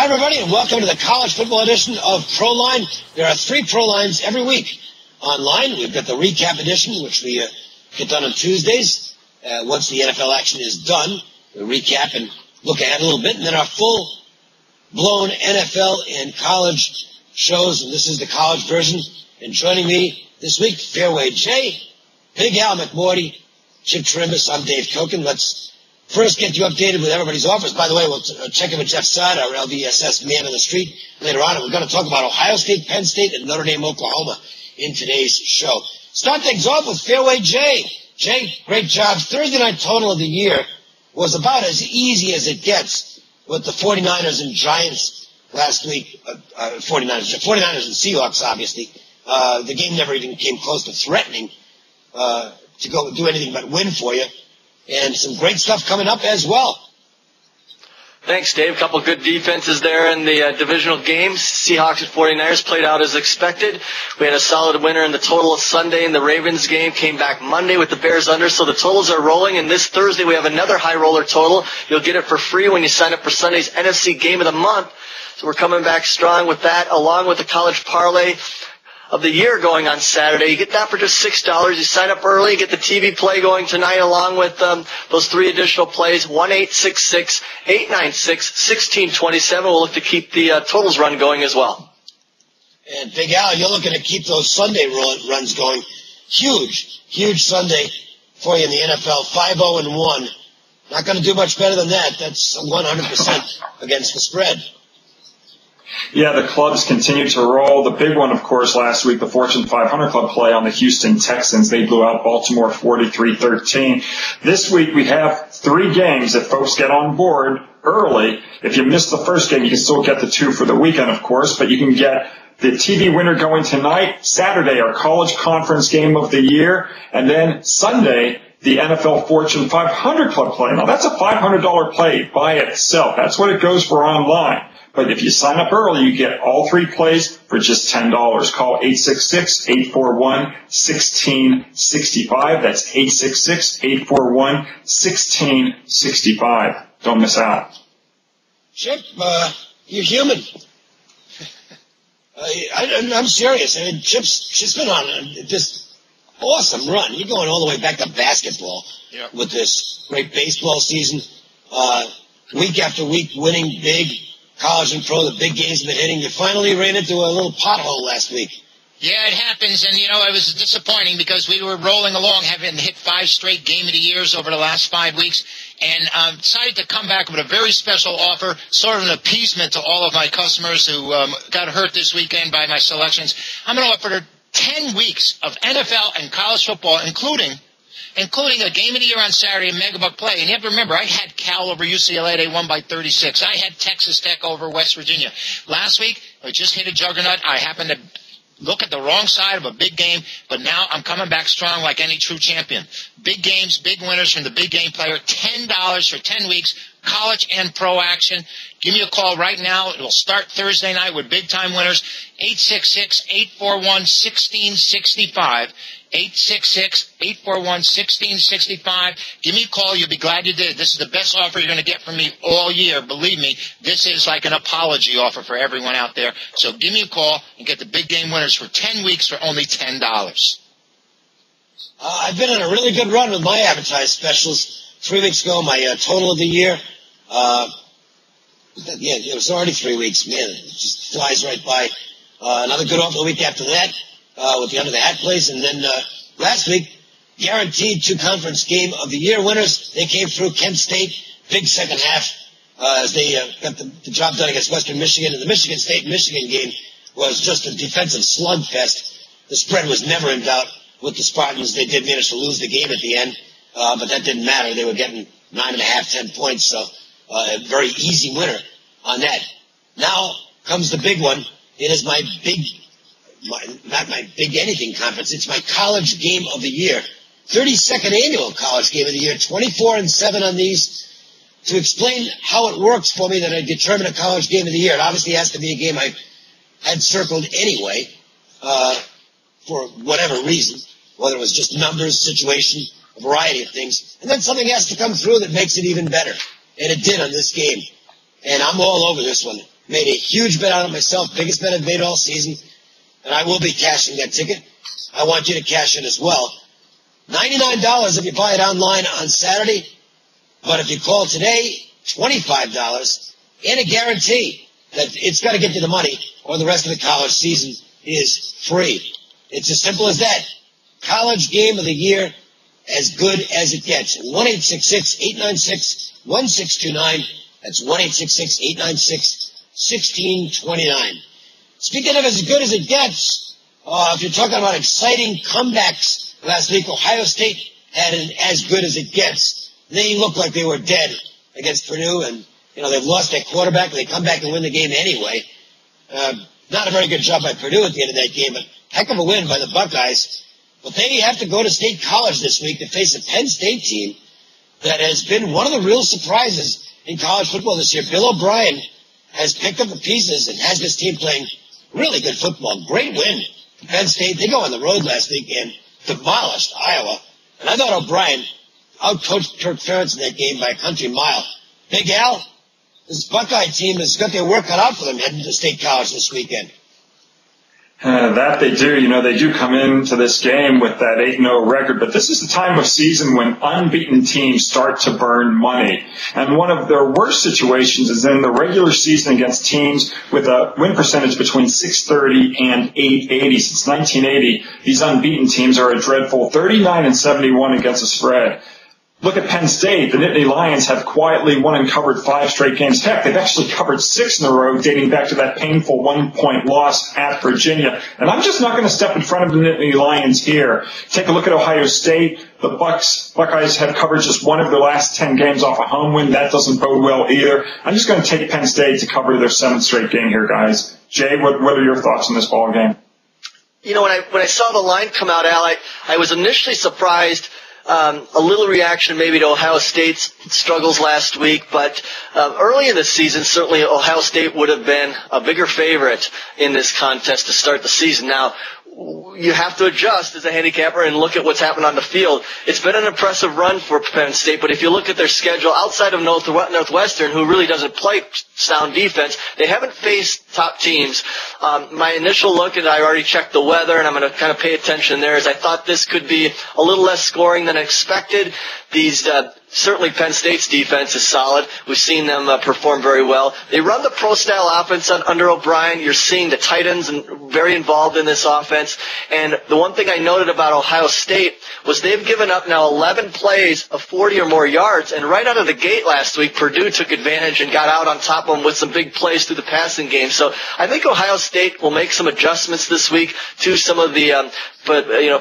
Hi, everybody, and welcome to the college football edition of ProLine. There are 3 ProLines every week online. We've got the recap edition, which we get done on Tuesdays. Once the NFL action is done, we recap and look ahead a little bit. And then our full-blown NFL and college shows, and this is the college version. And joining me this week, Fairway Jay, Big Al McMordie, Chip Chirimbes. I'm Dave Cokin. Let's first get you updated with everybody's offers. By the way, we'll check in with Jeff Side, our LDSS man on the street, later on. And we're going to talk about Ohio State, Penn State, and Notre Dame, Oklahoma in today's show. Start things off with Fairway Jay. Jay, great job. Thursday night total of the year was about as easy as it gets with the 49ers and Giants last week. 49ers and Seahawks, obviously. The game never even came close to threatening to go do anything but win for you. And some great stuff coming up as well. Thanks, Dave. A couple good defenses there in the divisional games. Seahawks and 49ers played out as expected. We had a solid winner in the total of Sunday in the Ravens game. Came back Monday with the Bears under, so the totals are rolling. And this Thursday we have another high roller total. You'll get it for free when you sign up for Sunday's NFC Game of the Month. So we're coming back strong with that, along with the college parlay of the year going on Saturday. You get that for just $6. You sign up early, you get the TV play going tonight along with those 3 additional plays, 1-866-896-1627. We'll look to keep the totals run going as well. And Big Al, you're looking to keep those Sunday runs going. Huge Sunday for you in the NFL, 5-0-1. Not going to do much better than that. That's 100% against the spread. Yeah, the clubs continue to roll. The big one, of course, last week, the Fortune 500 Club play on the Houston Texans. They blew out Baltimore 43-13. This week we have 3 games that folks get on board early. If you miss the first game, you can still get the 2 for the weekend, of course, but you can get the TV winner going tonight, Saturday, our college conference game of the year, and then Sunday, the NFL Fortune 500 Club play. Now, that's a $500 play by itself. That's what it goes for online. But if you sign up early, you get all 3 plays for just $10. Call 866-841-1665. That's 866-841-1665. Don't miss out. Chip, you're human. I'm serious. I mean, Chip's been on this awesome run. You're going all the way back to basketball with this great baseball season. Week after week, winning big. College and pro, the big games have been hitting. You finally ran into a little pothole last week. Yeah, it happens, and, it was disappointing because we were rolling along, having hit 5 straight Game of the Years over the last 5 weeks, and decided to come back with a very special offer, sort of an appeasement to all of my customers who got hurt this weekend by my selections. I'm going to offer 10 weeks of NFL and college football, including a Game of the Year on Saturday and Megabuck play. And you have to remember, I had Cal over UCLA. They won by 36. I had Texas Tech over West Virginia. Last week, I just hit a juggernaut. I happened to look at the wrong side of a big game, but now I'm coming back strong like any true champion. Big games, big winners from the big game player. $10 for 10 weeks, college and pro action. Give me a call right now. It'll start Thursday night with big-time winners. 866-841-1665. 866-841-1665. Give me a call. You'll be glad you did. This is the best offer you're going to get from me all year. Believe me, this is like an apology offer for everyone out there. So give me a call and get the big game winners for 10 weeks for only $10. I've been on a really good run with my advertised specials. 3 weeks ago, my total of the year, it was already 3 weeks. Man, it just flies right by. Another good offer the week after that. With the under the hat plays, and then last week, guaranteed 2 conference game of the year winners. They came through. Kent State, big second half as they got the job done against Western Michigan, and the Michigan State-Michigan game was just a defensive slugfest. The spread was never in doubt with the Spartans. They did manage to lose the game at the end, but that didn't matter. They were getting 9.5, 10 points, so a very easy winner on that. Now comes the big one. It is my not my big anything conference. It's my college game of the year. 32nd annual college game of the year. 24-7 on these. To explain how it works for me that I determine a college game of the year, it obviously has to be a game I had circled anyway, for whatever reason, whether it was just numbers, situation, a variety of things. And then something has to come through that makes it even better. And it did on this game. And I'm all over this one. Made a huge bet on it myself, biggest bet I've made all season, and I will be cashing that ticket. I want you to cash in as well. $99 if you buy it online on Saturday, but if you call today, $25 and a guarantee that it's got to get you the money or the rest of the college season is free. It's as simple as that. College game of the year, as good as it gets. 1-866-896-1629. That's 1-866-896-1629. Speaking of as good as it gets, if you're talking about exciting comebacks last week, Ohio State had an as good as it gets. They looked like they were dead against Purdue, and they've lost their quarterback, and they come back and win the game anyway. Not a very good job by Purdue at the end of that game, but heck of a win by the Buckeyes. But they have to go to State College this week to face a Penn State team that has been one of the real surprises in college football this year. Bill O'Brien has picked up the pieces and has this team playing really good football. Great win for Penn State. They go on the road last week and demolished Iowa. And I thought O'Brien outcoached Kirk Ferentz in that game by a country mile. Big Al, this Buckeye team has got their work cut out for them heading to State College this weekend. That they do. They do come into this game with that 8-0 record, but this is the time of season when unbeaten teams start to burn money. And one of their worst situations is in the regular season against teams with a win percentage between 630 and 880. Since 1980, these unbeaten teams are a dreadful 39-71 against the spread. Look at Penn State. The Nittany Lions have quietly won and covered 5 straight games. Heck, they've actually covered 6 in a row, dating back to that painful 1-point loss at Virginia. And I'm just not going to step in front of the Nittany Lions here. Take a look at Ohio State. The Buckeyes have covered just one of their last 10 games off a home win. That doesn't bode well either. I'm just going to take Penn State to cover their 7th straight game here, guys. Jay, what are your thoughts on this ball game? When I saw the line come out, Al, I was initially surprised. A little reaction maybe to Ohio State's struggles last week, but early in the season, certainly Ohio State would have been a bigger favorite in this contest to start the season. Now, you have to adjust as a handicapper and look at what's happened on the field. It's been an impressive run for Penn State, but if you look at their schedule outside of Northwestern, who really doesn't play sound defense, they haven't faced top teams. My initial look, and I already checked the weather, and I'm going to kind of pay attention there, is I thought this could be a little less scoring than expected. Certainly Penn State's defense is solid. We've seen them perform very well. They run the pro-style offense under O'Brien. You're seeing the tight ends very involved in this offense. And the one thing I noted about Ohio State was they've given up now 11 plays of 40 or more yards. And right out of the gate last week, Purdue took advantage and got out on top of them with some big plays through the passing game. So I think Ohio State will make some adjustments this week to some of the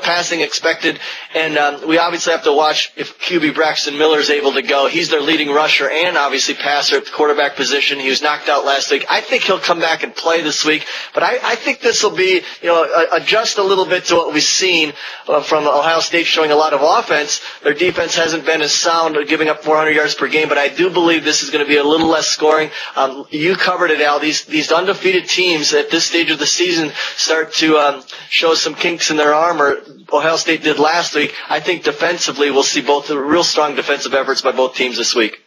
passing expected. And we obviously have to watch if QB Braxton Miller is able to go. He's their leading rusher and obviously passer at the quarterback position. He was knocked out last week. I think he'll come back and play this week. But I think this will be, adjust a little bit to what we've seen from Ohio State showing a lot of offense. Their defense hasn't been as sound, giving up 400 yards per game. But I do believe this is going to be a little less scoring. You covered it, Al. These undefeated teams at this stage of the season start to show some kinks in their armor. Ohio State did last week. I think defensively we'll see both real strong defensive efforts by both teams this week.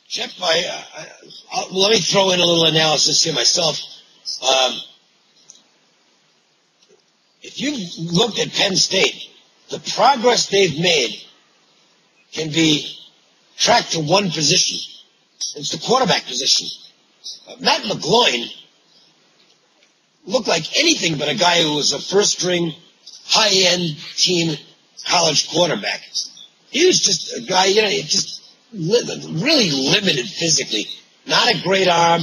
Jeff, let me throw in a little analysis here myself. If you looked at Penn State, the progress they've made can be tracked to one position. It's the quarterback position. Matt McGloin looked like anything but a guy who was a first-string, high-end team college quarterback. He was just a guy, just really limited physically. Not a great arm,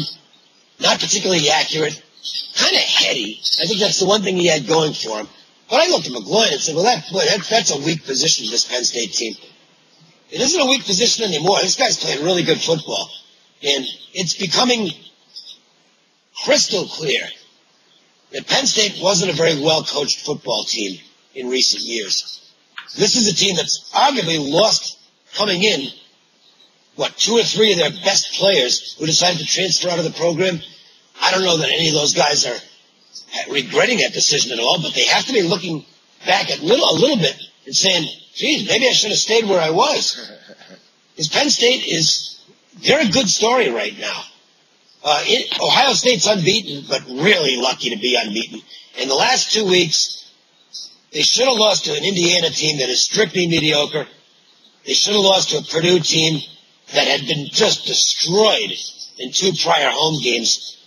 not particularly accurate, kind of heady. I think that's the one thing he had going for him. But I looked at McGloin and said, well, that's a weak position, this Penn State team. It isn't a weak position anymore. This guy's playing really good football. And it's becoming crystal clear that Penn State wasn't a very well-coached football team in recent years. This is a team that's arguably lost coming in, 2 or 3 of their best players who decided to transfer out of the program. I don't know that any of those guys are regretting that decision at all, but they have to be looking back a little bit and saying, geez, maybe I should have stayed where I was. Because Penn State they're a good story right now. Ohio State's unbeaten, but really lucky to be unbeaten. In the last 2 weeks, they should have lost to an Indiana team that is strictly mediocre. They should have lost to a Purdue team that had been just destroyed in 2 prior home games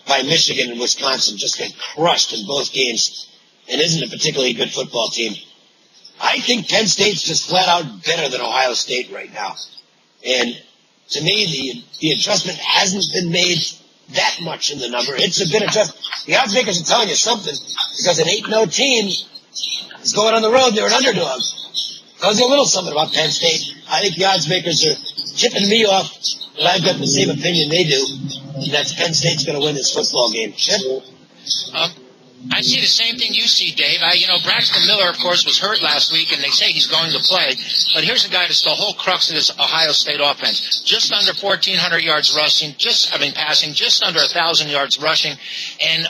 by Michigan and Wisconsin, just got crushed in both games, and isn't a particularly good football team. I think Penn State's just flat out better than Ohio State right now. And to me, the adjustment hasn't been made that much in the number. It's a bit adjustment. The odds makers are telling you something, because an 8-0 team is going on the road. They're an underdog. Tells you a little something about Penn State. I think the odds makers are tipping me off that I've got the same opinion they do. And that's Penn State's going to win this football game. Chip? I see the same thing you see, Dave. Braxton Miller, of course, was hurt last week, and they say he's going to play. But here's a guy that's the whole crux of this Ohio State offense. Just under 1,400 yards rushing, passing, just under 1,000 yards rushing. And,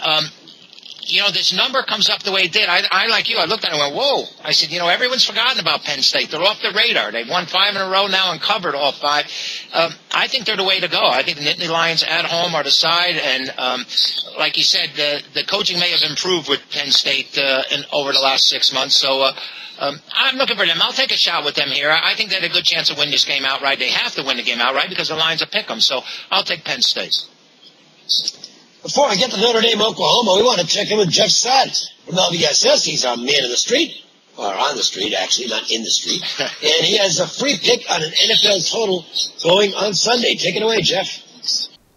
this number comes up the way it did. I like you, I looked at it and went, whoa. I said, everyone's forgotten about Penn State. They're off the radar. They've won 5 in a row now and covered all 5. I think they're the way to go. I think the Nittany Lions at home are the side. And like you said, the coaching may have improved with Penn State over the last 6 months. So I'm looking for them. I'll take a shot with them here. I think they had a good chance to win this game outright. They have to win the game outright because the Lions are pick 'em. So I'll take Penn State. Before I get to Notre Dame, Oklahoma, we want to check in with Jeff Saad from LVSS. He's our man in the street, or on the street, actually, not in the street. And he has a free pick on an NFL total going on Sunday. Take it away, Jeff.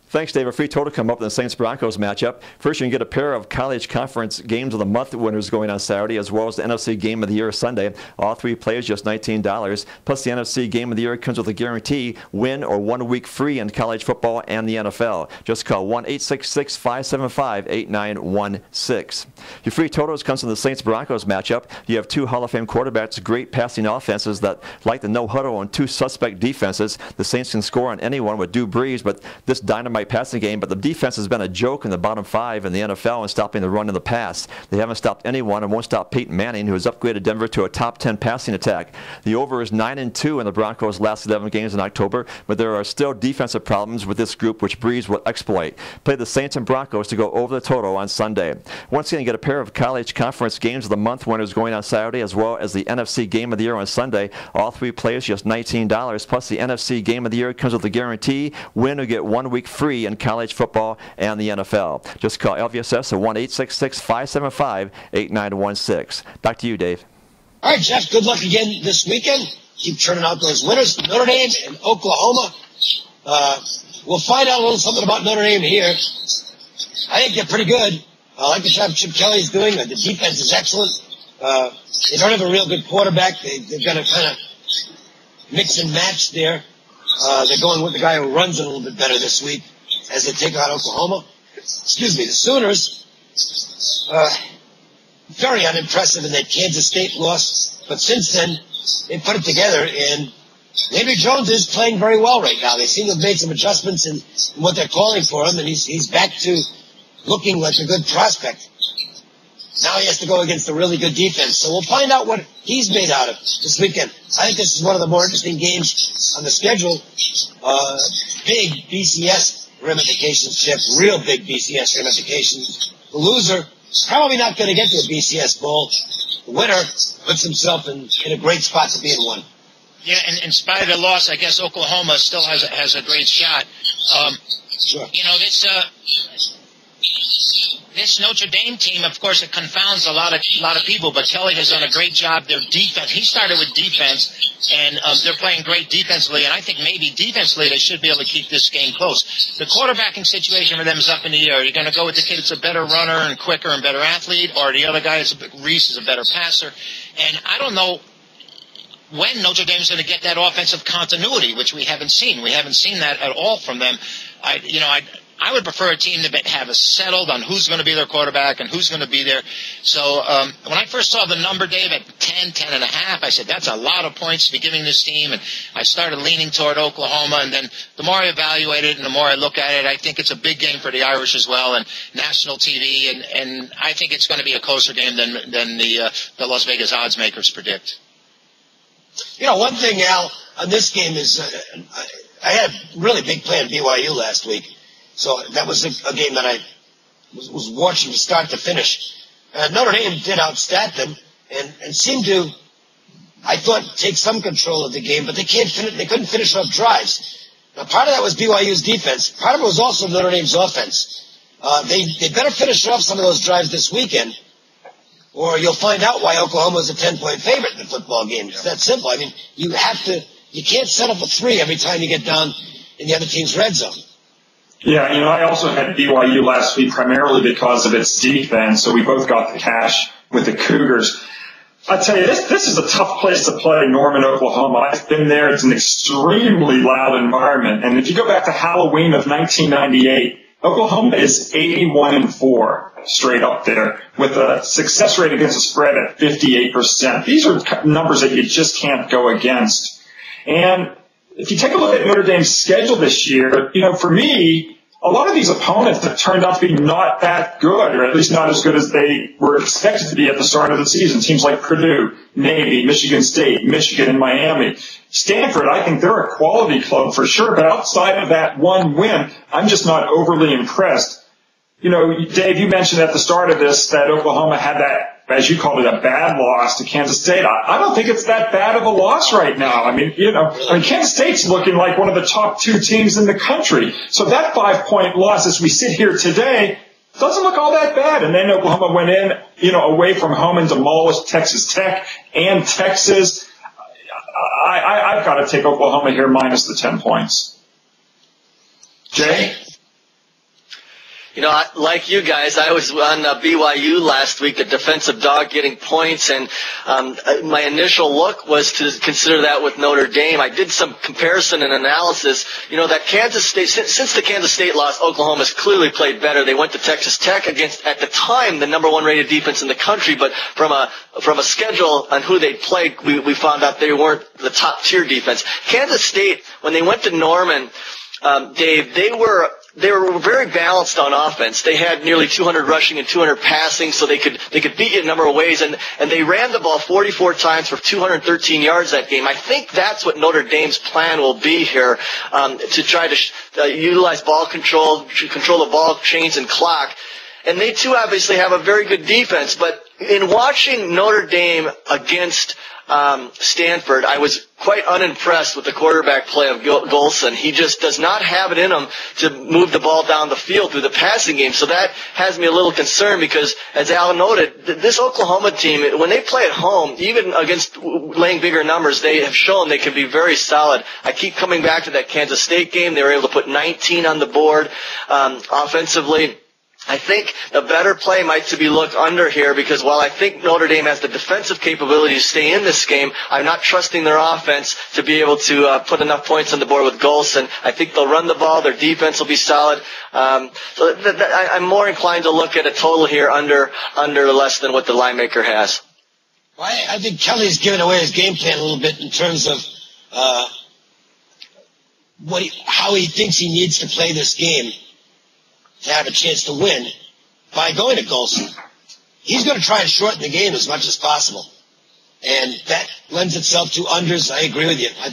Thanks, Dave. A free total come up in the Saints-Broncos matchup. First, you can get a pair of college conference games of the month winners going on Saturday, as well as the NFC Game of the Year Sunday. All 3 plays just $19. Plus, the NFC Game of the Year comes with a guarantee, win or 1 week free in college football and the NFL. Just call 1-866-575-8916. Your free totals comes from the Saints-Broncos matchup. You have 2 Hall of Fame quarterbacks, great passing offenses that like the no-huddle and 2 suspect defenses. The Saints can score on anyone with Drew Brees, but this dynamite passing game, but the defense has been a joke in the bottom 5 in the NFL in stopping the run and the pass. They haven't stopped anyone and won't stop Peyton Manning, who has upgraded Denver to a top 10 passing attack. The over is 9-2 in the Broncos' last 11 games in October, but there are still defensive problems with this group, which Brees will exploit. Play the Saints and Broncos to go over the total on Sunday. Once again, get a pair of college conference games of the month winners going on Saturday, as well as the NFC Game of the Year on Sunday. All 3 plays just $19. Plus, the NFC Game of the Year comes with a guarantee, win or get 1 week free in college football and the NFL. Just call LVSS at 1-866-575-8916. Back to you, Dave. All right, Jeff, good luck again this weekend. Keep churning out those winners. Notre Dame and Oklahoma. We'll find out a little something about Notre Dame here. I think they're pretty good. I like the job Chip Kelly's doing. The defense is excellent. They don't have a real good quarterback. They've got to kind of mix and match there. They're going with the guy who runs it a little bit better this week as they take out Oklahoma. Excuse me, the Sooners, very unimpressive in that Kansas State loss. But since then, they put it together, and Landry Jones is playing very well right now. They seem to have made some adjustments in what they're calling for him, and he's back to looking like a good prospect. Now he has to go against a really good defense. So we'll find out what he's made out of this weekend. I think this is one of the more interesting games on the schedule. Big BCS ramifications, Chip. Real big BCS ramifications. The loser probably not going to get to a BCS bowl. The winner puts himself in a great spot to be in one. Yeah, and in spite of the loss, I guess Oklahoma still has a great shot. Sure. This Notre Dame team, of course, it confounds a lot of people, but Kelly has done a great job. Their defense, he started with defense, and they're playing great defensively, and I think maybe defensively they should be able to keep this game close. The quarterbacking situation for them is up in the air. You're going to go with the kid that's a better runner and quicker and better athlete, or the other guy, Reese, is a better passer, and I don't know when Notre Dame is going to get that offensive continuity, which we haven't seen. We haven't seen that at all from them. I would prefer a team to have us settled on who's going to be their quarterback and who's going to be there. So when I first saw the number, Dave, at 10.5, I said, that's a lot of points to be giving this team. And I started leaning toward Oklahoma. And then the more I evaluate it and the more I look at it, I think it's a big game for the Irish as well, and national TV. And I think it's going to be a closer game than the Las Vegas odds makers predict. One thing, Al, on this game is I had a really big play on BYU last week. So that was a game that I was watching from start to finish. Notre Dame did outstat them and seemed to, I thought, take some control of the game, but they couldn't finish off drives. Now, part of that was BYU's defense. Part of it was also Notre Dame's offense. They better finish off some of those drives this weekend, or you'll find out why Oklahoma's a 10-point favorite in the football game. It's that simple. I mean, you can't settle for 3 every time you get down in the other team's red zone. Yeah, I also had BYU last week primarily because of its defense, so we both got the cash with the Cougars. I tell you, this is a tough place to play, Norman, Oklahoma. I've been there. It's an extremely loud environment. And if you go back to Halloween of 1998, Oklahoma is 81-4 straight up there with a success rate against the spread at 58%. These are numbers that you just can't go against. And if you take a look at Notre Dame's schedule this year, for me, a lot of these opponents have turned out to be not that good, or at least not as good as they were expected to be at the start of the season. Teams like Purdue, Navy, Michigan State, Michigan, and Miami. Stanford, I think they're a quality club for sure, but outside of that one win, I'm just not overly impressed. Dave, you mentioned at the start of this that Oklahoma had that, as you called it, a bad loss to Kansas State. I don't think it's that bad of a loss right now. I mean, Kansas State's looking like one of the top 2 teams in the country. So that 5-point loss, as we sit here today, doesn't look all that bad. And then Oklahoma went in, away from home and demolished Texas Tech and Texas. I've got to take Oklahoma here minus the 10 points. Jay? Like you guys, I was on BYU last week, a defensive dog getting points, and my initial look was to consider that with Notre Dame. I did some comparison and analysis. That Kansas State, since the Kansas State loss, Oklahoma's clearly played better. They went to Texas Tech against, at the time, the number 1 rated defense in the country, but from a schedule on who they played, we found out they weren't the top tier defense. Kansas State, when they went to Norman, Dave, they were very balanced on offense. They had nearly 200 rushing and 200 passing, so they could beat you in a number of ways. And they ran the ball 44 times for 213 yards that game. I think that's what Notre Dame's plan will be here, to try to utilize ball control the ball chains and clock. And they too obviously have a very good defense. But in watching Notre Dame against Stanford, I was quite unimpressed with the quarterback play of Golson. He just does not have it in him to move the ball down the field through the passing game. So that has me a little concerned because, as Al noted, this Oklahoma team, when they play at home, even against laying bigger numbers, they have shown they can be very solid. I keep coming back to that Kansas State game. They were able to put 19 on the board offensively. I think the better play might be look under here because while I think Notre Dame has the defensive capability to stay in this game, I'm not trusting their offense to be able to put enough points on the board with Golson. I think they'll run the ball. Their defense will be solid. I'm more inclined to look at a total here under less than what the line maker has. Well, I think Kelly's given away his game plan a little bit in terms of how he thinks he needs to play this game to have a chance to win by going to Golson. He's going to try and shorten the game as much as possible. And that lends itself to unders. I agree with you. I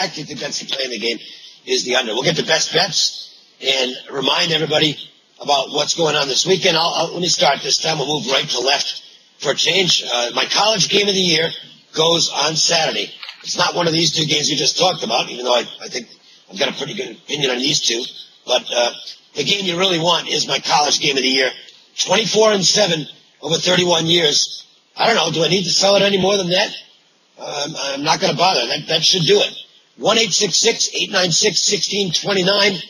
actually think that's the play in the game is the under. We'll get the best bets and remind everybody about what's going on this weekend. Let me start this time. We'll move right to left for a change. My college game of the year goes on Saturday. It's not one of these 2 games we just talked about, even though I think I've got a pretty good opinion on these 2. But the game you really want is my college game of the year. 24-7 over 31 years. I don't know. Do I need to sell it any more than that? I'm not going to bother. That should do it. 1-866-896-1629.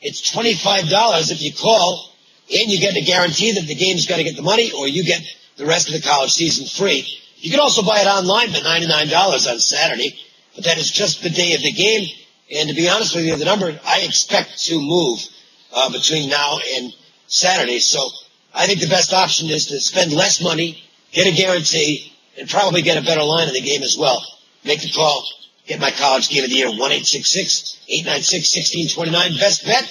It's $25 if you call, and you get the guarantee that the game's got to get the money, or you get the rest of the college season free. You can also buy it online for $99 on Saturday, but that is just the day of the game. And to be honest with you, the number I expect to move between now and Saturday. So I think the best option is to spend less money, get a guarantee, and probably get a better line in the game as well. Make the call. Get my college game of the year, 1-866-896-1629. Best bet?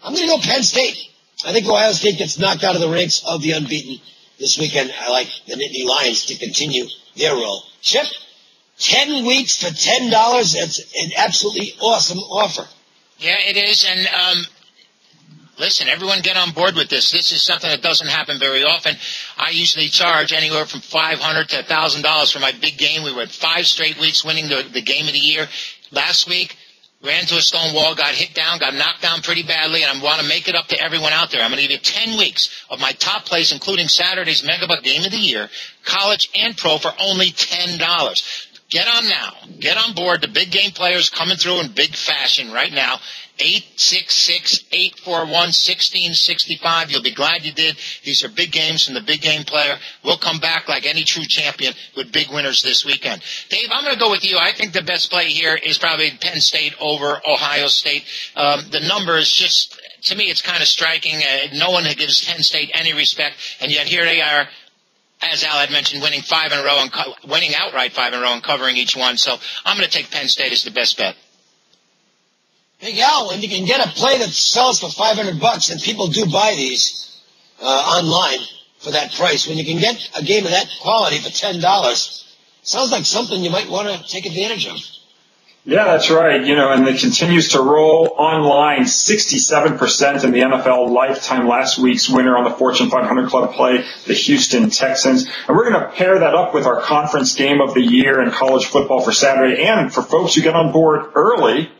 I'm going to go Penn State. I think Ohio State gets knocked out of the ranks of the unbeaten this weekend. I like the Nittany Lions to continue their role. Chip, 10 weeks for $10. That's an absolutely awesome offer. Yeah, it is. And listen, everyone get on board with this. This is something that doesn't happen very often. I usually charge anywhere from $500 to $1,000 for my big game. We were at 5 straight weeks winning the game of the year. Last week, ran to a stone wall, got hit down, got knocked down pretty badly, and I want to make it up to everyone out there. I'm going to give you 10 weeks of my top plays, including Saturday's Megabuck Game of the Year, college and pro, for only $10. Get on now. Get on board. The big game players coming through in big fashion right now. 866-841-1665. You'll be glad you did. These are big games from the big game player. We'll come back like any true champion with big winners this weekend. Dave, I'm going to go with you. I think the best play here is probably Penn State over Ohio State. The number is just, to me, it's kind of striking. No one gives Penn State any respect, and yet here they are, as Al had mentioned, winning 5 in a row and winning outright 5 in a row and covering each one. So I'm going to take Penn State as the best bet. Big Al, when you can get a play that sells for $500, and people do buy these online for that price, when you can get a game of that quality for $10, sounds like something you might want to take advantage of. Yeah, that's right. And it continues to roll online. 67% in the NFL lifetime. Last week's winner on the Fortune 500 Club play, the Houston Texans. And we're going to pair that up with our conference game of the year in college football for Saturday. And for folks who get on board early,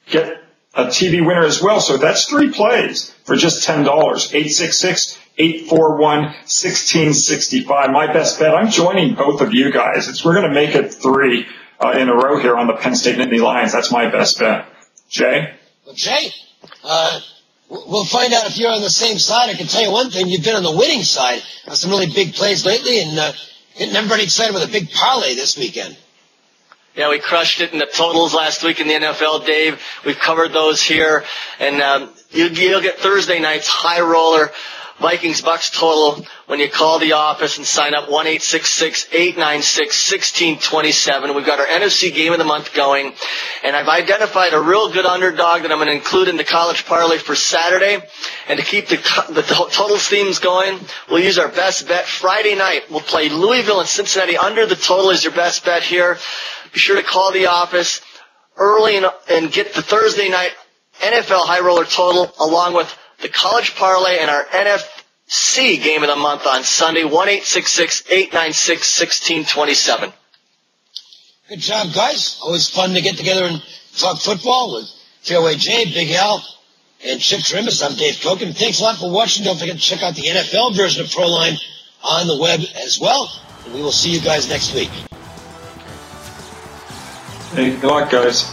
get a TV winner as well. So that's 3 plays for just $10. 866-841-1665. My best bet. I'm joining both of you guys. We're going to make it 3 in a row here on the Penn State Nittany Lions. That's my best bet. Jay? Well, Jay, we'll find out if you're on the same side. I can tell you one thing. You've been on the winning side on some really big plays lately, and getting everybody excited with a big parlay this weekend. Yeah, we crushed it in the totals last week in the NFL, Dave. We've covered those here. And you'll get Thursday night's high roller Vikings-Bucks total when you call the office and sign up 1-866-896-1627. We've got our NFC game of the month going, and I've identified a real good underdog that I'm going to include in the college parlay for Saturday. And to keep the totals themes going, we'll use our best bet Friday night. We'll play Louisville and Cincinnati under the total is your best bet here. Be sure to call the office early and get the Thursday night NFL high roller total along with the college parlay and our NFC game of the month on Sunday, 1-866-896-1627. Good job, guys. Always fun to get together and talk football with Fairway J, Big Al, and Chip Chirimbes. I'm Dave Cokin. Thanks a lot for watching. Don't forget to check out the NFL version of Proline on the web as well. And we will see you guys next week. Hey, good luck, guys.